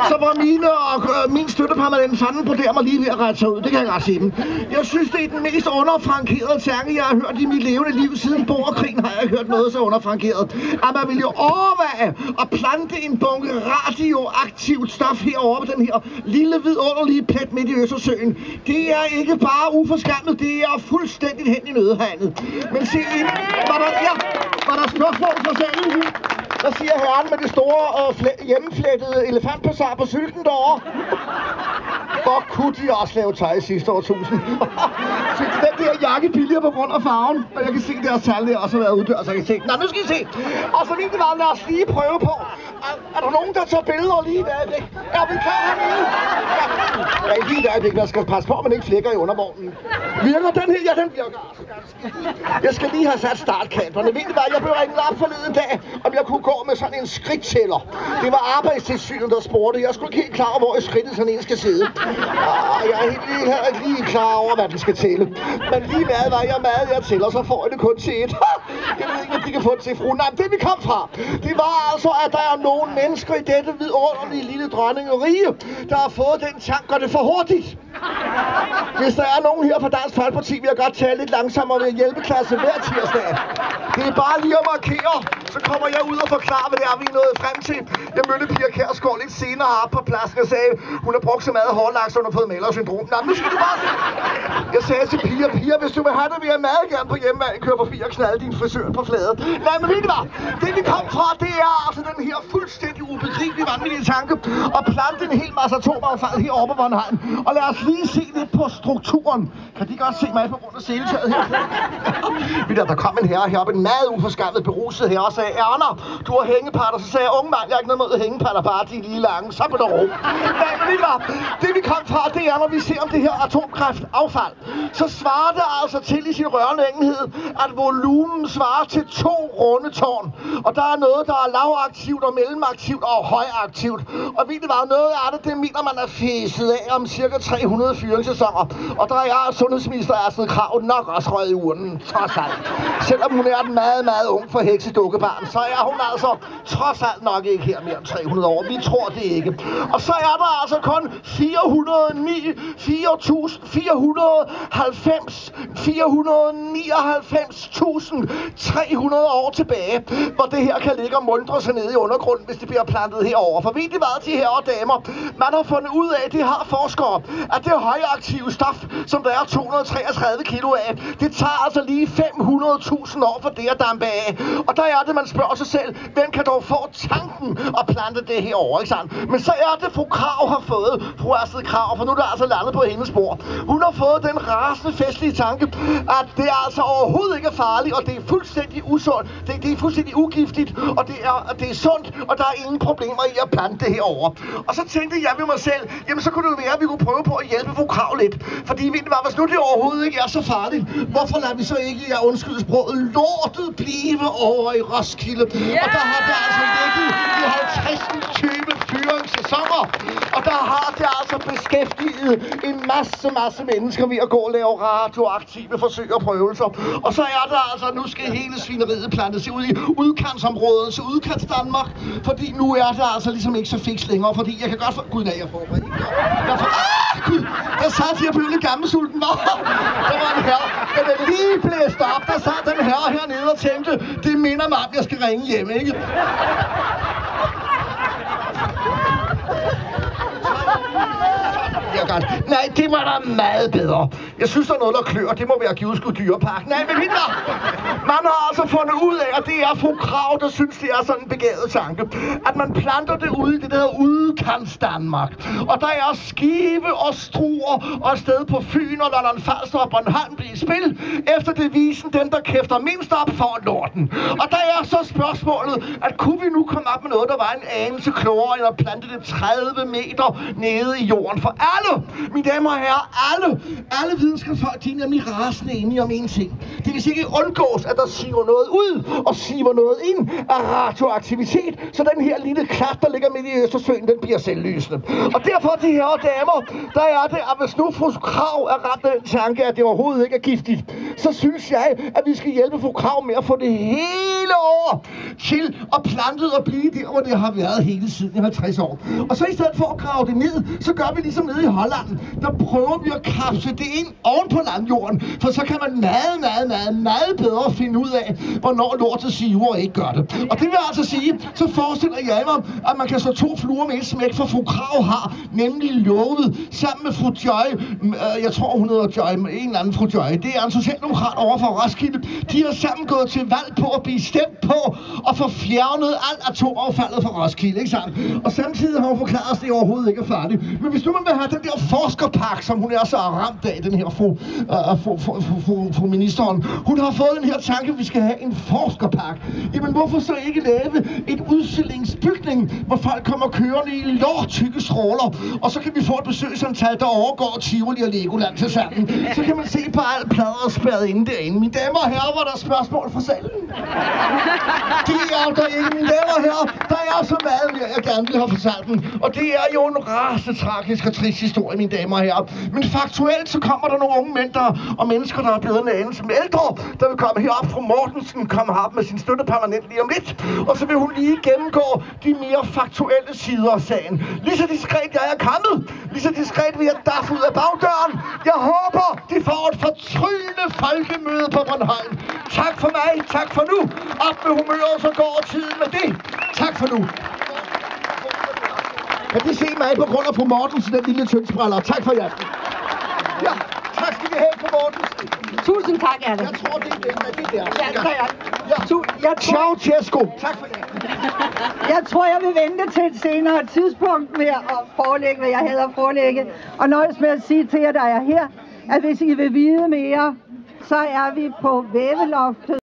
så var min støttepermanent fanden mig lige ved at rette sig ud. Det kan jeg godt sige dem. Jeg synes, det er den mest underfrankerede tanke, jeg har hørt i mit levende liv. Siden borgerkrigen har jeg hørt noget så underfrankeret. At man vil jo overveje at plante en bunke radioaktivt stof herovre på den her lille vidunderlige plet midt i Østersøen. Det er ikke bare uforskammet, det er fuldstændigt hen i nødhandet. Men se ind, var der spørgsmål for salen? Hvad siger herren med det store hjemmeflættede elefantbazar på sylten derovre? Hvor kunne de også lave tøj sidste årtusind? Så den der jakke billigere på grund af farven. Og jeg kan se, at deres tal der også har været uddør, så jeg kan se. Nå, nu skal I se. Og så vil det bare lade os lige prøve på. Er der nogen, der tager billeder lige et øjeblik? Er vi klar hernede? Ja, lige et øjeblik. Jeg skal passe på, at man ikke flækker i undervognen. Virker den her? Ja, den virker. Jeg skal lige have sat startkameraerne. Ved I hvad? Jeg blev ringet op forleden dag, om jeg kunne gå med sådan en skridttæller. Det var Arbejdstilsynet, der spurgte. Jeg skulle ikke helt klar over, hvor i skridtet sådan en skal sidde. Og jeg er heller ikke lige klar over, hvad den skal tælle. Men lige hvad jeg tæller, så får jeg det kun til et. Jeg ved ikke, om de kan få det til fru. Nej, det vi kom fra, det var altså, at der er nogle mennesker i dette vidunderlige lille dronningerige, der har fået den tanke, og det for hurtigt. Hvis der er nogen her fra Dansk Folkeparti, vil jeg godt tale lidt langsommere ved hjælpeklasse hver tirsdag. Det er bare lige at markere, så kommer jeg ud og forklarer, hvad det er, vi er nået frem til. Jeg mødte Pia Kjærsgaard lidt senere op på pladsen og sagde, hun har brugt så meget hårlaks, så hun har fået malersyndrom. Nå, nu skal du bare se. Jeg sagde til Pia, hvis du vil have det, vil jeg meget gerne på hjemmeværk køre forbi og knalde din frisør på flade. Nej, men ved du hvad? Det vi kom fra, det er altså den her fuldstændig ubegribelige vanvittige tanke og plante en hel masse atomaffald heroppe på Bornholm. Og lad os lige se lidt på strukturen. Kan de godt se mig på grund af seletøjet her? Ved du, der kom en herre heroppe, en meget uforskammet beruset herre og sagde, Erner, du har hængepatter. Så sagde jeg, unge mand, jeg har ikke noget mod hængepatter, bare de lige lange. Så på der ro. Nej, men ved du hvad? Det vi kom fra, det er, når vi ser om det her atomkræftaffald, så svarer det altså til i sin rørende enkelhed, at volumen svarer til 2 runde tårn. Og der er noget, der er lavaktivt og mellemaktivt og højaktivt. Og ved du hvad, noget af det mener man er fæset af om cirka 300 fyringssæsoner. Og der er jeg sundhedsminister Astrid Krag nok også røget i urnen, trods alt. Selvom hun er en meget, meget ung for heksedukkebarn, så er hun altså trods alt nok ikke her mere end 300 år. Vi tror det ikke. Og så er der altså kun 499.300 år tilbage, hvor det her kan ligge og mundre sig nede i undergrunden, hvis det bliver plantet herover. For ved I hvad, de her damer? Man har fundet ud af, det har forskere, at det højaktive stof, som der er 233 kilo af, det tager altså lige 500.000 år for det at dampe af. Og der er det, man spørger sig selv, hvem kan dog få tanken at plante det herovre, ikke sandt? Men så er det, fru Krag har fået, fru Astrid Krag, for nu er der altså landet på hendes bord. Hun har fået den rasende festlige tanke, at det altså overhovedet ikke er farligt, og det er fuldstændig usundt, det er fuldstændig ugiftigt, og det er sundt, og der er ingen problemer i at plante det herovre. Og så tænkte jeg ved mig selv, jamen så kunne det jo være, at vi kunne prøve på at hjælpe fru Krag lidt. Fordi ved du hvad, hvis nu det overhovedet ikke er så farligt, hvorfor lader vi så ikke, jeg undskylder sproget, lortet blive over i Roskilde? Yeah! Og der har det altså ligget i 50 fyringssæsoner, og der har det altså beskæftiget en masse mennesker ved at gå og lave radioaktive forsøg og prøvelser. Og så er der altså, nu skal hele svineriet plantes ud i udkantsområdet, så udkants Danmark, fordi nu er det altså ligesom ikke så fiks længere, fordi jeg kan godt få... Gud, nej, jeg får mig ikke. Gud, der sad til at blive lidt gammelsulten, var. Der var en herre, da det lige blæste op, der sad den herre hernede og tænkte, det minder mig om, jeg skal ringe hjem, ikke? Nej, det var da meget bedre. Jeg synes, der er noget, der klør. Det må være Giveskud Dyrepark. Nej, men mindre. Man har altså fundet ud af, at det er fru Krag, der synes, det er sådan en begavet tanke. At man planter det ude i det der udkants Danmark. Og der er Skive og Struer og sted på Fyn og Lolland Falster og Bornholm bliver i spil. Efter devisen, den der kæfter mindst op for lorten. Og der er så spørgsmålet, at kunne vi nu komme op med noget, der var en anelse klogere end at plante det 30 meter nede i jorden for alle, mine damer og herrer, alle tiden skal folk, de er nemlig rasende enige om en ting. Det vil ikke undgås, at der siver noget ud og siver noget ind af radioaktivitet, så den her lille klat, der ligger midt i Østersøen, den bliver selvlysende. Og derfor, de her damer, der er det, at hvis nu fru Krag er ramt af den tanke, at det overhovedet ikke er giftigt, så synes jeg, at vi skal hjælpe fru Krag med at få det hele år til at plantet og blive der, hvor det har været hele siden i 50 år. Og så i stedet for at grave det ned, så gør vi ligesom nede i Holland. Der prøver vi at kapsle det ind oven på landjorden, for så kan man meget bedre finde ud af, hvornår lortet siver og ikke gør det. Og det vil altså sige, så forestiller jeg mig, at man kan slå 2 fluer med et smæk, for fru Krag har nemlig lovet sammen med fru Joy, jeg tror hun hedder Joy, en eller anden fru Joy, det er en socialdemokrat over for Roskilde. De har sammen gået til valg på at blive stemt på og få fjernet alt atomaffaldet fra Roskilde, ikke sandt? Og samtidig har hun forklaret os, at det overhovedet ikke er færdigt. Men hvis nu man vil have den der forskerpakke, som hun er så ramt af, den her fru ministeren, hun har fået den her tanke, at vi skal have en forskerpakke. Jamen hvorfor så ikke lave et udstillingsbygning, hvor folk kommer kørende i lårtykke stråler, og så kan vi få et besøgsantal, der overgår Tivoli og Legoland til sammen. Så kan man se på alt plader og spærret inde derinde. Mine damer og herrer, var der spørgsmål fra salen? Det er der ikke, mine damer og herrer. Der er så meget mere, jeg gerne vil have fortalt den. Og det er jo en rasende tragisk og trist historie, mine damer og herrer. Men faktuelt, så kommer der nogle unge mænd og mennesker, der er blevet en anelse som ældre, der vil komme herop. Fru Mortensen kommer herop med sin støtte permanent lige om lidt. Og så vil hun lige gennemgå de mere faktuelle sider af sagen. Lige så diskret jeg er kommet, lige så diskret vil jeg daffe ud af bagdøren. Jeg håber, de får et fortryllende folkemøde på Bornholm. Tak for mig, tak for nu. Op med humøret, så går tiden med det. Tak for nu. Kan de se mig på grund af fru Mortensen, den lille tyndspraller? Tak for jer. Ja, tak skal I have, fru Mortensen. Tusind tak, Anne. Jeg tror, det er det der. Ja. Ciao, Tjesko. Tak for jer. Jeg tror, jeg vil vente til et senere tidspunkt med at forelægge, hvad jeg havde at forelægge. Og nøjes med at sige til jer, der er her, at hvis I vil vide mere, så er vi på Væveloftet.